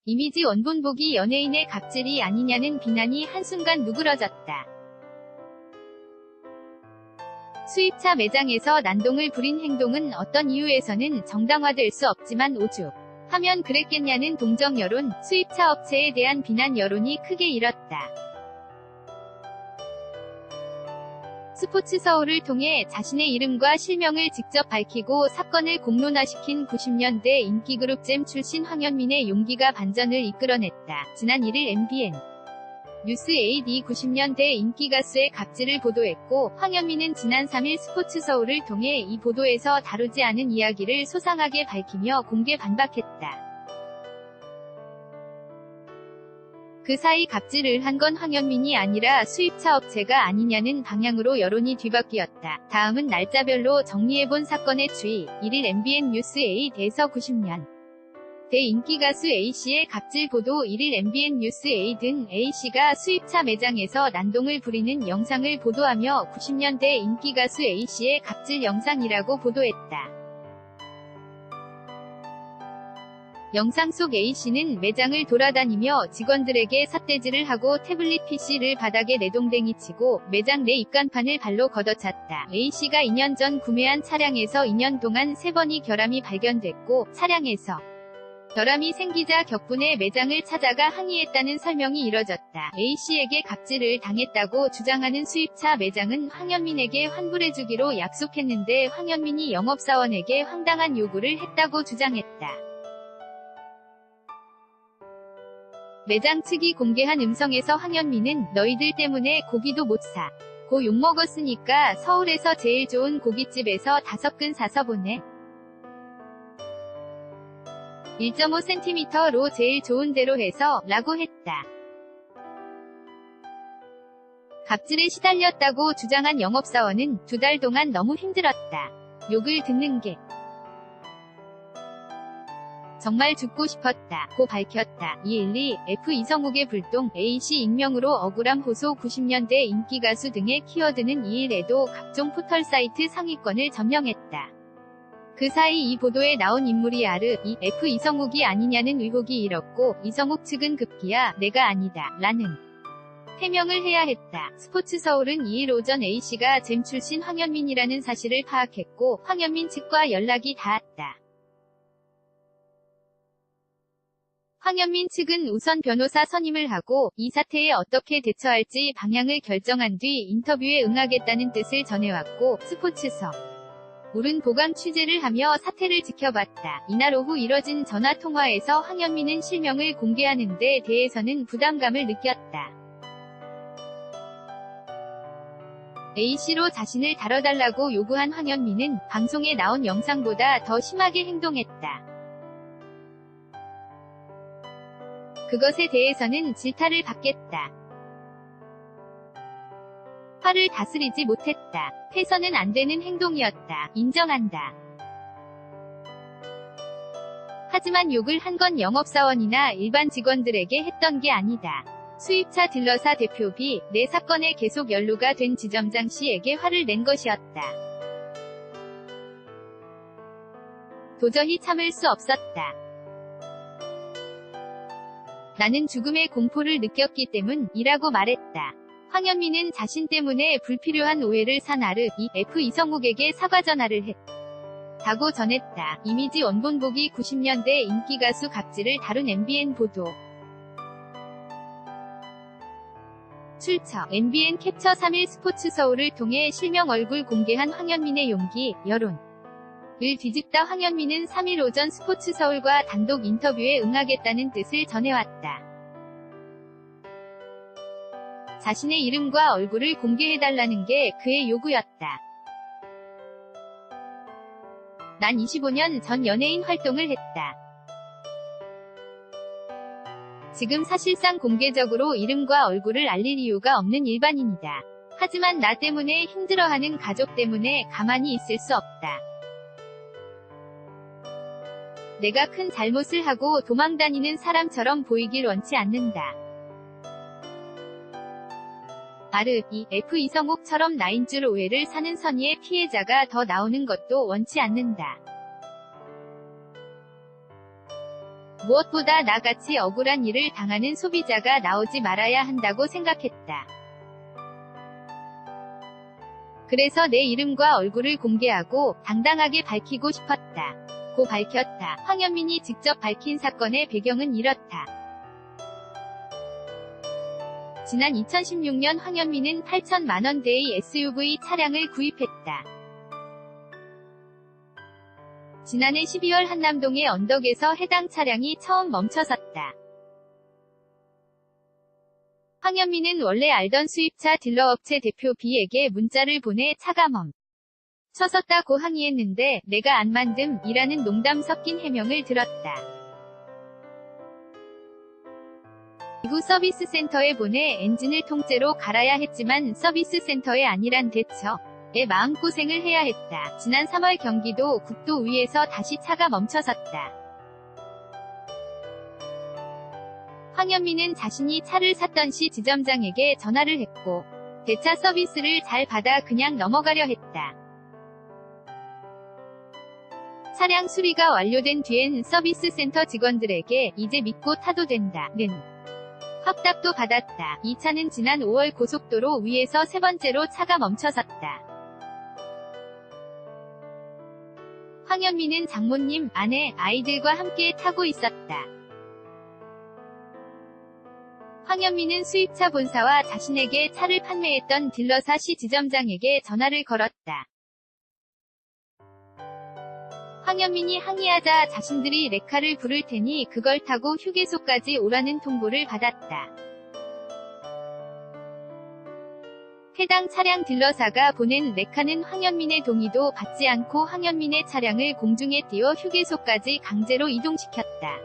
이미지 원본보기 연예인의 갑질이 아니냐는 비난이 한순간 누그러졌다. 수입차 매장에서 난동을 부린 행동은 어떤 이유에서는 정당화될 수 없지만 오죽 하면 그랬겠냐는 동정 여론, 수입차 업체에 대한 비난 여론이 크게 일었다. 스포츠서울을 통해 자신의 이름과 실명을 직접 밝히고 사건을 공론화시킨 90년대 인기그룹 잼 출신 황현민의 용기가 반전을 이끌어냈다. 지난 1일 MBN 뉴스 8이 90년대 인기가수의 갑질을 보도했고, 황현민은 지난 3일 스포츠서울을 통해 이 보도에서 다루지 않은 이야기를 소상하게 밝히며 공개 반박했다. 그 사이 갑질을 한 건 황현민이 아니라 수입차 업체가 아니냐는 방향으로 여론이 뒤바뀌었다. 다음은 날짜별로 정리해본 사건의 추이. 1일 MBN 뉴스 8에서 90년 대 인기가수 A씨의 갑질 보도. 1일 MBN 뉴스 8은 A씨가 수입차 매장에서 난동을 부리는 영상을 보도하며 90년대 인기가수 A씨의 갑질 영상이라고 보도했다. 영상 속 A씨는 매장을 돌아다니며 직원들에게 삿대질을 하고 태블릿 PC를 바닥에 내동댕이 치고 매장 내 입간판을 발로 걷어찼다. A씨가 2년 전 구매한 차량에서 2년 동안 3번이 결함이 발견됐고, 차량에서 결함이 생기자 격분해 매장을 찾아가 항의했다는 설명이 이뤄졌다. A씨에게 갑질을 당했다고 주장하는 수입차 매장은 황현민에게 환불해주기로 약속했는데 황현민이 영업사원에게 황당한 요구를 했다고 주장했다. 매장 측이 공개한 음성에서 황현민은 너희들 때문에 고기도 못 사. 고 욕먹었으니까 서울에서 제일 좋은 고깃집에서 5근 사서 보내. 1.5cm로 제일 좋은 대로 해서 라고 했다. 갑질에 시달렸다고 주장한 영업사원은 2달 동안 너무 힘들었다. 욕을 듣는 게 정말 죽고 싶었다. 고 밝혔다. 212 F 이성욱의 불똥 A씨 익명으로 억울함 호소. 90년대 인기가수 등의 키워드는 2일에도 각종 포털 사이트 상위권을 점령했다. 그 사이 이 보도에 나온 인물이 이 F 이성욱이 아니냐는 의혹이 일었고, 이성욱 측은 급기야 내가 아니다 라는 해명을 해야 했다. 스포츠서울은 2일 오전 A씨가 잼 출신 황현민이라는 사실을 파악했고, 황현민 측과 연락이 닿았다. 황현민 측은 우선 변호사 선임을 하고 이 사태에 어떻게 대처할지 방향을 결정한 뒤 인터뷰에 응하겠다는 뜻을 전해왔고, 스포츠서울은 보강 취재를 하며 사태를 지켜봤다. 이날 오후 이뤄진 전화통화에서 황현민은 실명을 공개하는 데 대해서는 부담감을 느꼈다. A씨로 자신을 다뤄달라고 요구한 황현민은 방송에 나온 영상보다 더 심하게 행동했다. 그것에 대해서는 질타를 받겠다. 화를 다스리지 못했다. 해서는 안 되는 행동이었다. 인정한다. 하지만 욕을 한 건 영업사원이나 일반 직원들에게 했던 게 아니다. 수입차 딜러사 대표 내 사건에 계속 연루가 된 지점장 씨에게 화를 낸 것이었다. 도저히 참을 수 없었다. 나는 죽음의 공포를 느꼈기 때문이라고 말했다. 황현민은 자신 때문에 불필요한 오해를 산 이 F 이성욱에게 사과 전화를 했다고 전했다. 이미지 원본보기 90년대 인기가수 갑질을 다룬 MBN 보도. 출처 MBN 캡처 3일 스포츠서울을 통해 실명 얼굴 공개한 황현민의 용기, 여론을 뒤집다. 황현민은 3일 오전 스포츠서울과 단독 인터뷰에 응하겠다는 뜻을 전해왔다. 자신의 이름과 얼굴을 공개해달라는 게 그의 요구였다. 난 25년 전 연예인 활동을 했다. 지금 사실상 공개적으로 이름과 얼굴을 알릴 이유가 없는 일반인이다. 하지만 나 때문에 힘들어하는 가족 때문에 가만히 있을 수 없다. 내가 큰 잘못을 하고 도망다니는 사람처럼 보이길 원치 않는다. 이 F 이성욱처럼 나인 줄 오해를 사는 선의의 피해자가 더 나오는 것도 원치 않는다. 무엇보다 나같이 억울한 일을 당하는 소비자가 나오지 말아야 한다고 생각했다. 그래서 내 이름과 얼굴을 공개하고 당당하게 밝히고 싶었다. 고 밝혔다. 황현민이 직접 밝힌 사건의 배경은 이렇다. 지난 2016년 황현민은 8천만원대의 SUV 차량을 구입했다. 지난해 12월 한남동의 언덕에서 해당 차량이 처음 멈춰섰다. 황현민은 원래 알던 수입차 딜러업체 대표 B에게 문자를 보내 차가 멈춰섰다고 항의했는데 내가 안 만듦이라는 농담 섞인 해명을 들었다. 이후 서비스 센터에 보내 엔진을 통째로 갈아야 했지만 서비스 센터에 아니란 대처에 마음고생을 해야 했다. 지난 3월 경기도 국도위에서 다시 차가 멈춰섰다. 황현민은 자신이 차를 샀던 시 지점장에게 전화를 했고 대차 서비스를 잘 받아 그냥 넘어가려 했다. 차량 수리가 완료된 뒤엔 서비스 센터 직원들에게 이제 믿고 타도 된다는 확답도 받았다. 이 차는 지난 5월 고속도로 위에서 세 번째로 차가 멈춰섰다. 황현민은 장모님, 아내, 아이들과 함께 타고 있었다. 황현민은 수입차 본사와 자신에게 차를 판매했던 딜러사 시 지점장에게 전화를 걸었다. 황현민이 항의하자 자신들이 레카를 부를 테니 그걸 타고 휴게소까지 오라는 통보를 받았다. 해당 차량 딜러사가 보낸 레카는 황현민의 동의도 받지 않고 황현민의 차량을 공중에 띄워 휴게소까지 강제로 이동시켰다.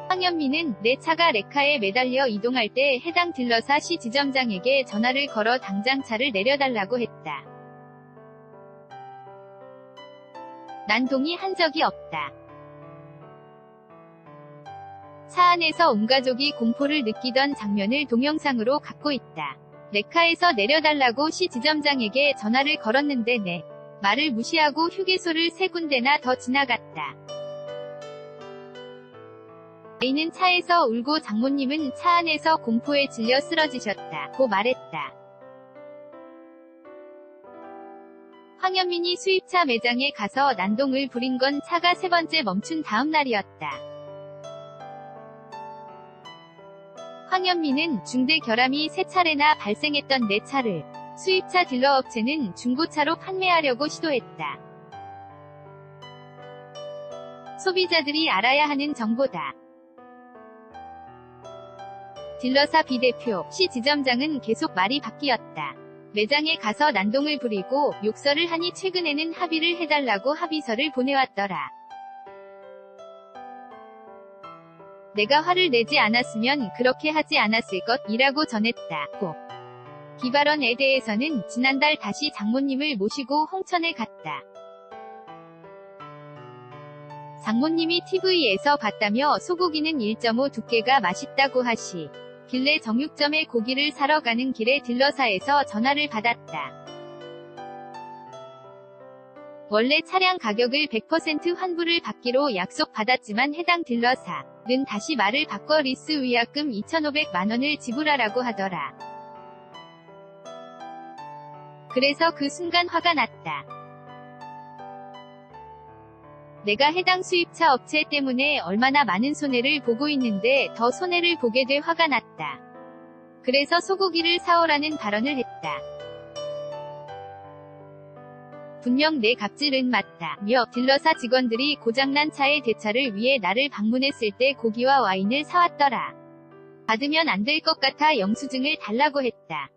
황현민은 내 차가 레카에 매달려 이동할 때 해당 딜러사 시 지점장에게 전화를 걸어 당장 차를 내려달라고 했다. 난 동의한 적이 없다. 차 안에서 온 가족이 공포를 느끼던 장면을 동영상으로 갖고 있다. 레카에서 내려달라고 시 지점장에게 전화를 걸었는데 내 말을 무시하고 휴게소를 3군데나 더 지나갔다. A는 차에서 울고 장모님은 차 안에서 공포에 질려 쓰러지셨다. 고 말했다. 황현민이 수입차 매장에 가서 난동을 부린 건 차가 3번째 멈춘 다음 날이었다. 황현민은 중대 결함이 3차례나 발생했던 내 차를 수입차 딜러업체는 중고차로 판매하려고 시도했다. 소비자들이 알아야 하는 정보다. 딜러사 B 대표, 시 지점장은 계속 말이 바뀌었다. 매장에 가서 난동을 부리고 욕설을 하니 최근에는 합의를 해달라고 합의서를 보내왔더라. 내가 화를 내지 않았으면 그렇게 하지 않았을 것이라고 전했다. 고. 이 발언에 대해서는 지난달 다시 장모님을 모시고 홍천에 갔다. 장모님이 TV에서 봤다며 소고기는 1.5 두께가 맛있다고 하시. 길래 정육점에 고기를 사러 가는 길에 딜러사에서 전화를 받았다. 원래 차량 가격을 100% 환불을 받기로 약속받았지만 해당 딜러사는 다시 말을 바꿔 리스 위약금 2,500만원을 지불하라고 하더라. 그래서 그 순간 화가 났다. 내가 해당 수입차 업체 때문에 얼마나 많은 손해를 보고 있는데 더 손해를 보게 돼 화가 났다. 그래서 소고기를 사오라는 발언을 했다. 분명 내 갑질은 맞다며 딜러사 직원들이 고장난 차의 대차를 위해 나를 방문했을 때 고기와 와인을 사왔더라. 받으면 안 될 것 같아 영수증을 달라고 했다.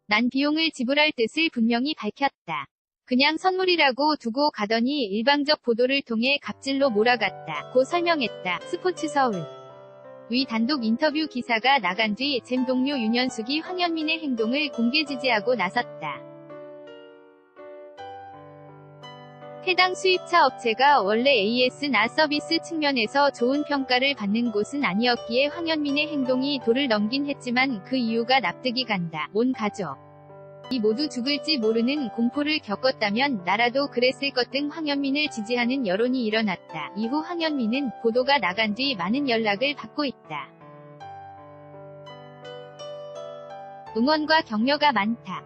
난 비용을 지불할 뜻을 분명히 밝혔다. 그냥 선물이라고 두고 가더니 일방적 보도를 통해 갑질로 몰아갔다. 고 설명했다. 스포츠서울. 위 단독 인터뷰 기사가 나간 뒤 잼 동료 윤현숙이 황현민의 행동을 공개 지지하고 나섰다. 해당 수입차 업체가 원래 AS나 서비스 측면에서 좋은 평가를 받는 곳은 아니었기에 황현민의 행동이 도를 넘긴 했지만 그 이유가 납득이 간다. 온 가족 이 모두 죽을지 모르는 공포를 겪었다면 나라도 그랬을 것 등 황현민을 지지하는 여론이 일어났다. 이후 황현민은 보도가 나간 뒤 많은 연락을 받고 있다. 응원과 격려가 많다.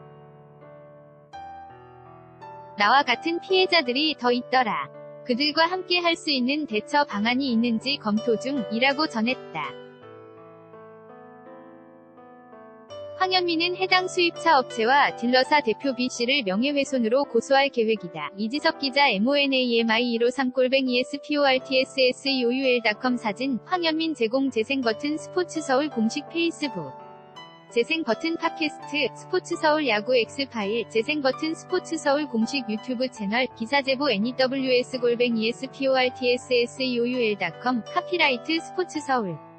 나와 같은 피해자들이 더 있더라. 그들과 함께 할 수 있는 대처 방안이 있는지 검토 중이라고 전했다. 황현민은 해당 수입차 업체와 딜러사 대표 B씨를 명예훼손으로 고소할 계획이다. 이지석 기자 monami13골뱅이 sportsseur.com 사진 황현민 제공 재생버튼 스포츠서울 공식 페이스북 재생버튼 팟캐스트 스포츠서울 야구 X파일 재생버튼 스포츠서울 공식 유튜브 채널 기사 제보 news 골뱅이 sportsseur.com 카피라이트 스포츠서울